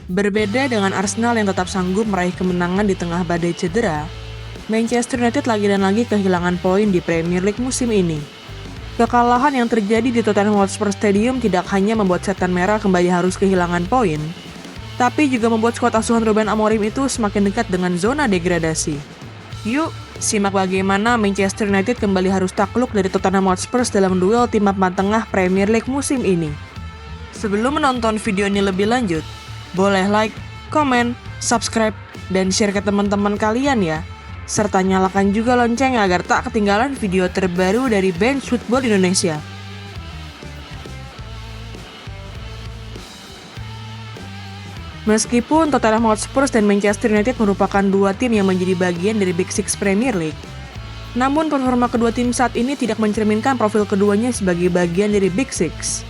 Berbeda dengan Arsenal yang tetap sanggup meraih kemenangan di tengah badai cedera, Manchester United lagi dan lagi kehilangan poin di Premier League musim ini. Kekalahan yang terjadi di Tottenham Hotspur Stadium tidak hanya membuat Setan Merah kembali harus kehilangan poin, tapi juga membuat skuad asuhan Ruben Amorim itu semakin dekat dengan zona degradasi. Yuk, simak bagaimana Manchester United kembali harus takluk dari Tottenham Hotspur dalam duel tim papan tengah Premier League musim ini. Sebelum menonton video ini lebih lanjut, boleh like, komen, subscribe, dan share ke teman-teman kalian ya. Serta nyalakan juga lonceng agar tak ketinggalan video terbaru dari Bench Football Indonesia. Meskipun Tottenham Hotspur dan Manchester United merupakan dua tim yang menjadi bagian dari Big Six Premier League, namun performa kedua tim saat ini tidak mencerminkan profil keduanya sebagai bagian dari Big Six.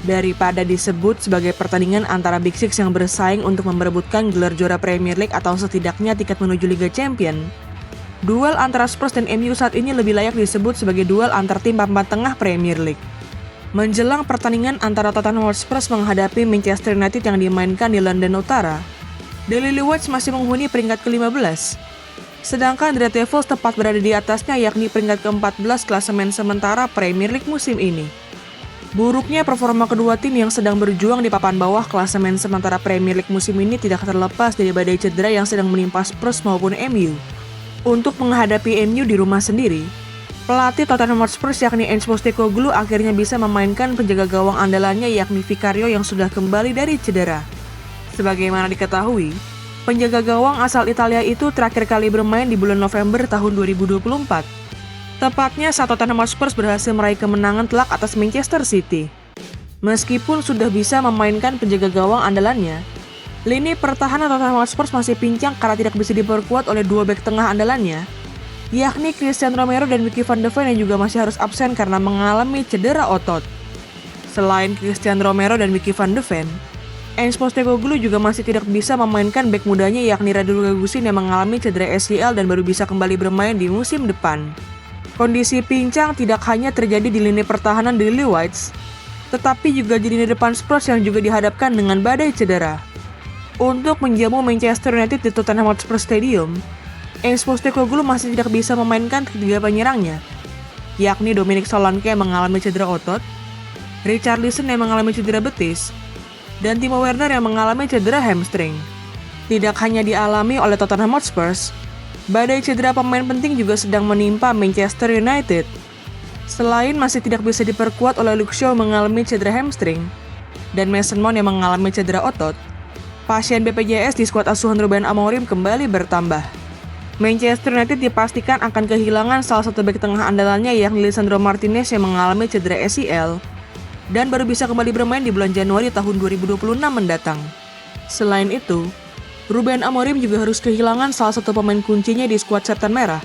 Daripada disebut sebagai pertandingan antara Big Six yang bersaing untuk memperebutkan gelar juara Premier League atau setidaknya tiket menuju Liga Champion, duel antara Spurs dan MU saat ini lebih layak disebut sebagai duel antar tim papan tengah Premier League. Menjelang pertandingan antara Tottenham Hotspur menghadapi Manchester United yang dimainkan di London Utara, The Lily-Whites masih menghuni peringkat ke-15. Sedangkan The Red Devils tepat berada di atasnya yakni peringkat ke-14 klasemen sementara Premier League musim ini. Buruknya performa kedua tim yang sedang berjuang di papan bawah klasemen sementara Premier League musim ini tidak terlepas dari badai cedera yang sedang menimpa Spurs maupun MU. Untuk menghadapi MU di rumah sendiri, pelatih Tottenham Hotspur yakni Ange Postecoglou akhirnya bisa memainkan penjaga gawang andalannya yakni Vicario yang sudah kembali dari cedera. Sebagaimana diketahui, penjaga gawang asal Italia itu terakhir kali bermain di bulan November tahun 2024. Tepatnya saat Tottenham Hotspur berhasil meraih kemenangan telak atas Manchester City. Meskipun sudah bisa memainkan penjaga gawang andalannya, lini pertahanan Tottenham Hotspur masih pincang karena tidak bisa diperkuat oleh dua bek tengah andalannya, yakni Christian Romero dan Mickey van de Ven yang juga masih harus absen karena mengalami cedera otot. Selain Christian Romero dan Mickey van de Ven, Ange Postecoglou juga masih tidak bisa memainkan bek mudanya yakni Radu Gusin yang mengalami cedera ACL dan baru bisa kembali bermain di musim depan. Kondisi pincang tidak hanya terjadi di lini pertahanan The Lily-Whites, tetapi juga di lini depan Spurs yang juga dihadapkan dengan badai cedera. Untuk menjamu Manchester United di Tottenham Hotspur Stadium, Ange Postecoglou masih tidak bisa memainkan ketiga penyerangnya, yakni Dominic Solanke yang mengalami cedera otot, Richarlison yang mengalami cedera betis, dan Timo Werner yang mengalami cedera hamstring. Tidak hanya dialami oleh Tottenham Hotspur, badai cedera pemain penting juga sedang menimpa Manchester United. Selain masih tidak bisa diperkuat oleh Luke Shaw mengalami cedera hamstring dan Mason Mount yang mengalami cedera otot, pasien BPJS di skuad asuhan Ruben Amorim kembali bertambah. Manchester United dipastikan akan kehilangan salah satu bek tengah andalannya yakni Lisandro Martinez yang mengalami cedera ACL dan baru bisa kembali bermain di bulan Januari tahun 2026 mendatang. Selain itu, Ruben Amorim juga harus kehilangan salah satu pemain kuncinya di skuad Setan Merah,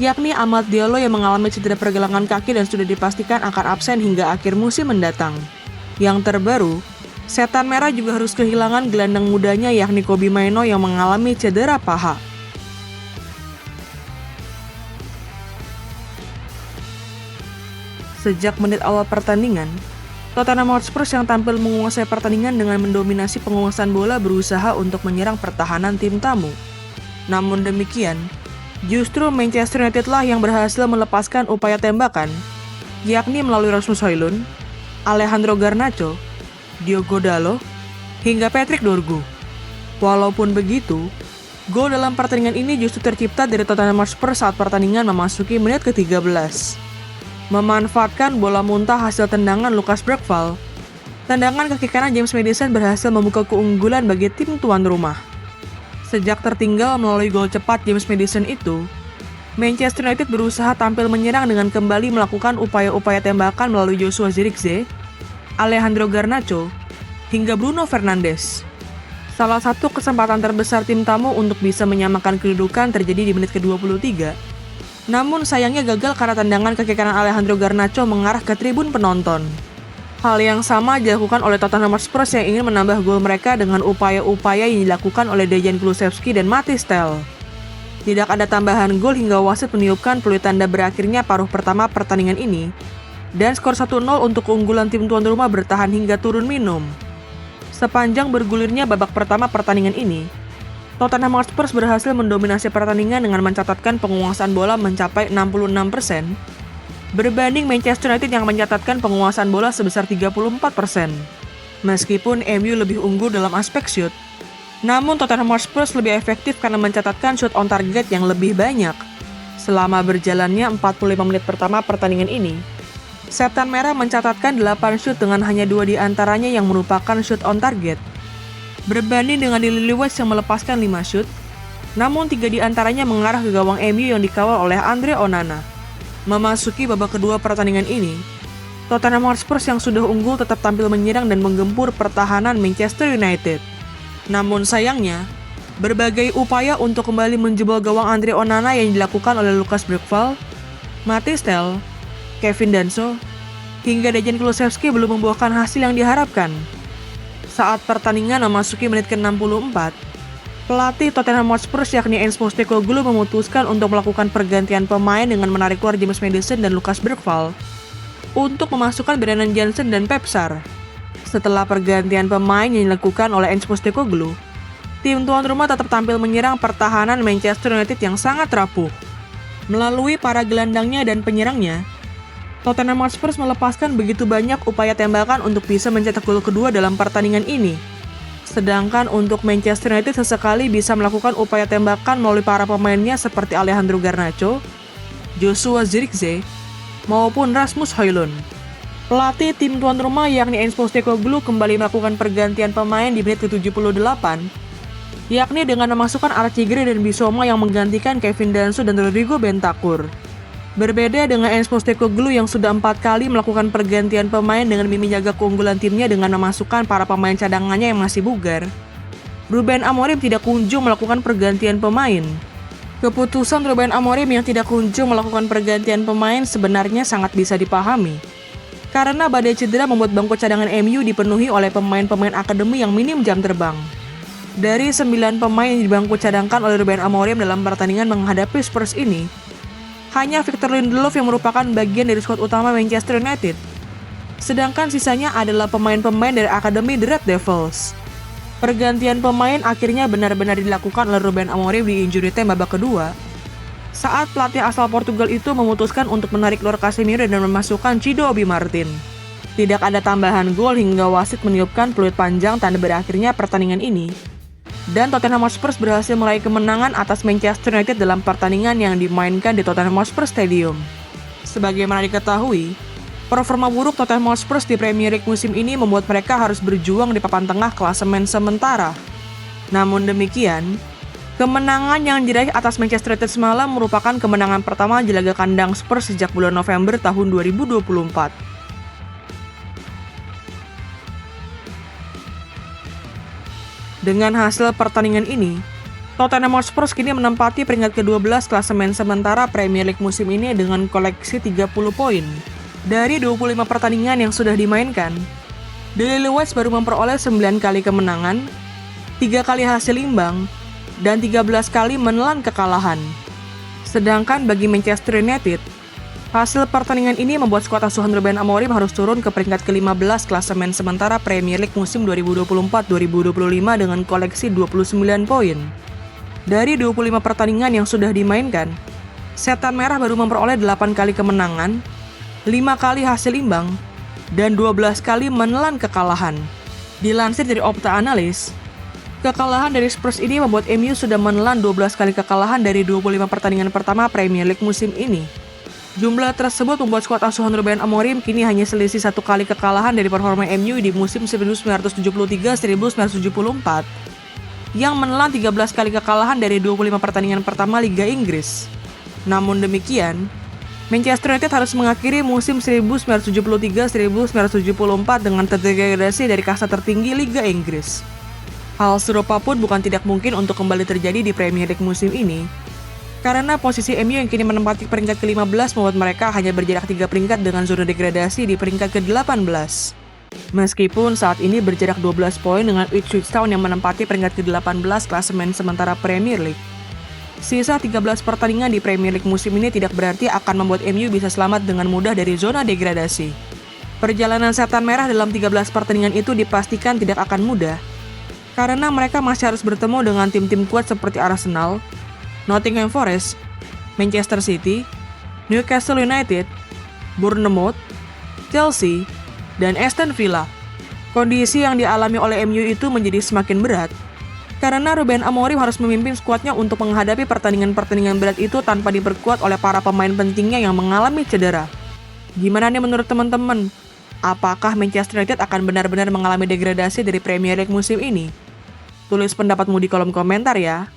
yakni Amad Diallo yang mengalami cedera pergelangan kaki dan sudah dipastikan akan absen hingga akhir musim mendatang. Yang terbaru, Setan Merah juga harus kehilangan gelandang mudanya yakni Kobbie Mainoo yang mengalami cedera paha. Sejak menit awal pertandingan, Tottenham Hotspur yang tampil menguasai pertandingan dengan mendominasi penguasaan bola berusaha untuk menyerang pertahanan tim tamu. Namun demikian, justru Manchester United lah yang berhasil melepaskan upaya tembakan, yakni melalui Rasmus Højlund, Alejandro Garnacho, Diogo Dalot, hingga Patrick Dorgu. Walaupun begitu, gol dalam pertandingan ini justru tercipta dari Tottenham Hotspur saat pertandingan memasuki menit ke-13. Memanfaatkan bola muntah hasil tendangan Lucas Bergvall, tendangan kaki kanan James Maddison berhasil membuka keunggulan bagi tim tuan rumah. Sejak tertinggal melalui gol cepat James Maddison itu, Manchester United berusaha tampil menyerang dengan kembali melakukan upaya-upaya tembakan melalui Joshua Zirkzee, Alejandro Garnacho, hingga Bruno Fernandes. Salah satu kesempatan terbesar tim tamu untuk bisa menyamakan kedudukan terjadi di menit ke-23, namun sayangnya gagal karena tendangan kaki kanan Alejandro Garnacho mengarah ke tribun penonton. Hal yang sama dilakukan oleh Tottenham Hotspur yang ingin menambah gol mereka dengan upaya-upaya yang dilakukan oleh Dejan Kulusevski dan Mathys Tel. Tidak ada tambahan gol hingga wasit meniupkan peluit tanda berakhirnya paruh pertama pertandingan ini, dan skor 1-0 untuk keunggulan tim tuan rumah bertahan hingga turun minum. Sepanjang bergulirnya babak pertama pertandingan ini, Tottenham Hotspur berhasil mendominasi pertandingan dengan mencatatkan penguasaan bola mencapai 66%, berbanding Manchester United yang mencatatkan penguasaan bola sebesar 34%. Meskipun MU lebih unggul dalam aspek shoot, namun Tottenham Hotspur lebih efektif karena mencatatkan shoot on target yang lebih banyak. Selama berjalannya 45 menit pertama pertandingan ini, Setan Merah mencatatkan 8 shoot dengan hanya 2 diantaranya yang merupakan shoot on target. Berbanding dengan Lillywhite yang melepaskan 5 shoot, namun 3 diantaranya mengarah ke gawang MU yang dikawal oleh Andre Onana. Memasuki babak kedua pertandingan ini, Tottenham Hotspur yang sudah unggul tetap tampil menyerang dan menggempur pertahanan Manchester United. Namun sayangnya, berbagai upaya untuk kembali menjebol gawang Andre Onana yang dilakukan oleh Lucas Bergvall, Mathys Tel, Kevin Danso, hingga Dejan Kulusevski belum membuahkan hasil yang diharapkan. Saat pertandingan memasuki menit ke-64, pelatih Tottenham Hotspur yakni Ange Postecoglou memutuskan untuk melakukan pergantian pemain dengan menarik keluar James Maddison dan Lucas Bergvall untuk memasukkan Brennan Johnson dan Pep Sarr. Setelah pergantian pemain yang dilakukan oleh Ange Postecoglou, tim tuan rumah tetap tampil menyerang pertahanan Manchester United yang sangat rapuh. Melalui para gelandangnya dan penyerangnya, Tottenham Hotspur melepaskan begitu banyak upaya tembakan untuk bisa mencetak gol kedua dalam pertandingan ini. Sedangkan untuk Manchester United sesekali bisa melakukan upaya tembakan melalui para pemainnya seperti Alejandro Garnacho, Joshua Zirkzee, maupun Rasmus Højlund. Pelatih tim tuan rumah yakni Ange Postecoglou kembali melakukan pergantian pemain di menit ke-78, yakni dengan memasukkan Archie Gray dan Bissouma yang menggantikan Kevin Danso dan Rodrigo Bentancur. Berbeda dengan Ange Postecoglou yang sudah 4 kali melakukan pergantian pemain dengan menjaga keunggulan timnya dengan memasukkan para pemain cadangannya yang masih bugar, Ruben Amorim tidak kunjung melakukan pergantian pemain. Keputusan Ruben Amorim yang tidak kunjung melakukan pergantian pemain sebenarnya sangat bisa dipahami, karena badai cedera membuat bangku cadangan MU dipenuhi oleh pemain-pemain akademi yang minim jam terbang. Dari 9 pemain yang dibangku cadangkan oleh Ruben Amorim dalam pertandingan menghadapi Spurs ini, hanya Victor Lindelof yang merupakan bagian dari skuad utama Manchester United. Sedangkan sisanya adalah pemain-pemain dari akademi The Red Devils. Pergantian pemain akhirnya benar-benar dilakukan oleh Ruben Amorim di injury time babak kedua, saat pelatih asal Portugal itu memutuskan untuk menarik keluar Casemiro dan memasukkan Cido Obi Martin. Tidak ada tambahan gol hingga wasit meniupkan peluit panjang tanda berakhirnya pertandingan ini. Dan Tottenham Hotspur berhasil meraih kemenangan atas Manchester United dalam pertandingan yang dimainkan di Tottenham Hotspur Stadium. Sebagaimana diketahui, performa buruk Tottenham Hotspur di Premier League musim ini membuat mereka harus berjuang di papan tengah klasemen sementara. Namun demikian, kemenangan yang diraih atas Manchester United semalam merupakan kemenangan pertama di laga kandang Spurs sejak bulan November tahun 2024. Dengan hasil pertandingan ini, Tottenham Hotspur kini menempati peringkat ke-12 klasemen sementara Premier League musim ini dengan koleksi 30 poin. Dari 25 pertandingan yang sudah dimainkan, The Lillywhites baru memperoleh 9 kali kemenangan, 3 kali hasil imbang, dan 13 kali menelan kekalahan. Sedangkan bagi Manchester United, hasil pertandingan ini membuat skuad asuhan Ruben Amorim harus turun ke peringkat ke-15 klasemen sementara Premier League musim 2024-2025 dengan koleksi 29 poin. Dari 25 pertandingan yang sudah dimainkan, Setan Merah baru memperoleh 8 kali kemenangan, 5 kali hasil imbang, dan 12 kali menelan kekalahan. Dilansir dari Opta Analyst, kekalahan dari Spurs ini membuat MU sudah menelan 12 kali kekalahan dari 25 pertandingan pertama Premier League musim ini. Jumlah tersebut membuat skuad asuhan Ruben Amorim kini hanya selisih 1 kali kekalahan dari performa MU di musim 1973-1974 yang menelan 13 kali kekalahan dari 25 pertandingan pertama Liga Inggris. Namun demikian, Manchester United harus mengakhiri musim 1973-1974 dengan terdegradasi dari kasta tertinggi Liga Inggris. Hal serupa pun bukan tidak mungkin untuk kembali terjadi di Premier League musim ini, karena posisi MU yang kini menempati peringkat ke-15 membuat mereka hanya berjarak 3 peringkat dengan zona degradasi di peringkat ke-18. Meskipun saat ini berjarak 12 poin dengan Ipswich Town yang menempati peringkat ke-18 klasemen sementara Premier League. Sisa 13 pertandingan di Premier League musim ini tidak berarti akan membuat MU bisa selamat dengan mudah dari zona degradasi. Perjalanan setan merah dalam 13 pertandingan itu dipastikan tidak akan mudah, karena mereka masih harus bertemu dengan tim-tim kuat seperti Arsenal, Nottingham Forest, Manchester City, Newcastle United, Bournemouth, Chelsea, dan Aston Villa. Kondisi yang dialami oleh MU itu menjadi semakin berat, karena Ruben Amorim harus memimpin skuadnya untuk menghadapi pertandingan-pertandingan berat itu tanpa diperkuat oleh para pemain pentingnya yang mengalami cedera. Gimana nih menurut teman-teman? Apakah Manchester United akan benar-benar mengalami degradasi dari Premier League musim ini? Tulis pendapatmu di kolom komentar ya.